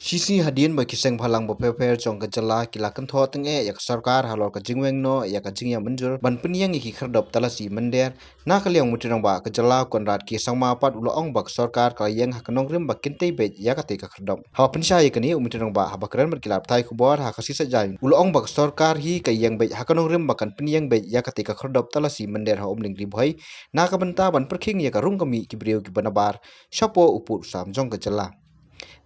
Sisi hadian bagi kiseng phalang bo pher chong ka jala kilakan tho teng yak sarkar halor ka jingweng no yak ka jingya manjur ban Pynieng ki Khyrdop Talasi mender na kalyang Myntri Rangbah ka jala konrat ki sangma pat ulo ong bak sarkar ka yang hakanong rim bak kintei be yak ate ka Khyrdop ha pinsha yakani Myntri Rangbah ha bakran ber kilap thai khubor ha kasi sajai ulo ong bak sarkar hi ka yang be hakanong rim bakan Pynieng be yak ate ka Khyrdop Talasi mender ha Umling ri bhai na ka banta ban perkhing yak rung kami ki breu ki banabar shapo upur sam jong ka jala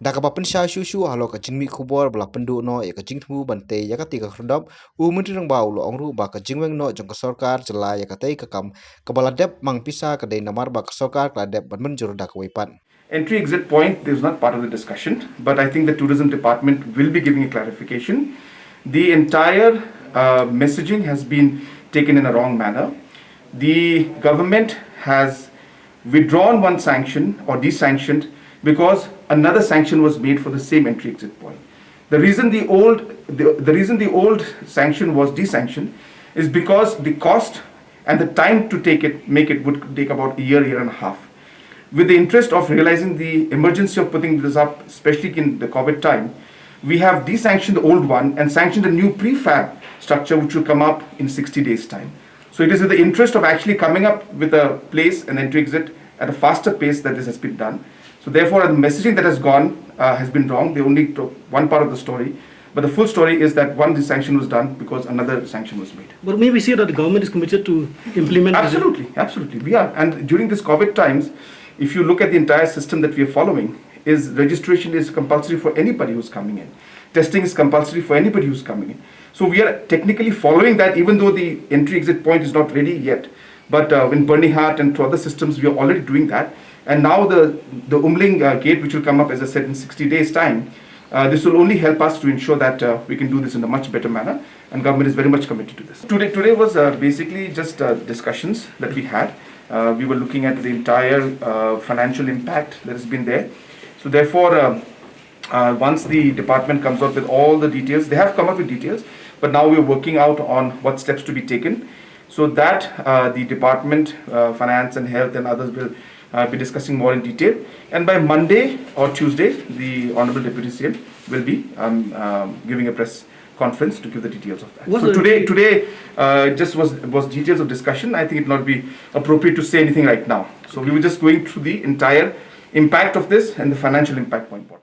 Dakaba pensha shushu halo ka jingmi khubor bla pendu no ya ka jingthu bante ya ka tika Khyrdop Myntri Rangbah ulo ongru ba ka jingweng no jong ka sarkar jela ya ka tei ka kam kabala dep mang pisa ka dei namar ba ka sarkar ka dep ban menjur dak weipan. Entry exit point is not part of the discussion, but I think the tourism department will be giving a clarification. The entire messaging has been taken in a wrong manner. The government has withdrawn one sanction or desanctioned because another sanction was made for the same entry exit point. The reason the old sanction was desanctioned is because the cost and the time to make it would take about a year and a half. With the interest of realizing the emergency of putting this up, especially in the COVID time, we have desanctioned the old one and sanctioned a new prefab structure which will come up in 60 days time. So it is with the interest of actually coming up with a place, an entry exit at a faster pace that this has been done. So therefore the messaging that has gone has been wrong. They only took one part of the story. But the full story is that one desanction was done because another sanction was made. But maybe we see that the government is committed to implement. Absolutely, we are. And during this COVID times, if you look at the entire system that we are following, is registration is compulsory for anybody who's coming in. Testing is compulsory for anybody who's coming in. So we are technically following that, even though the entry exit point is not ready yet. But in Burning Heart and through other systems, we are already doing that. And now the Umling gate, which will come up, as I said, in 60 days time, this will only help us to ensure that we can do this in a much better manner, and government is very much committed to this. Today was basically just discussions that we had. We were looking at the entire financial impact that has been there. So therefore, once the department comes up with all the details, they have come up with details, but now we're working out on what steps to be taken, so that the department, finance and health and others will be discussing more in detail. And by Monday or Tuesday, the Honorable Deputy CM will be giving a press conference to give the details of that. So today just was details of discussion. I think it not be appropriate to say anything right now. So we were just going through the entire impact of this and the financial impact more important.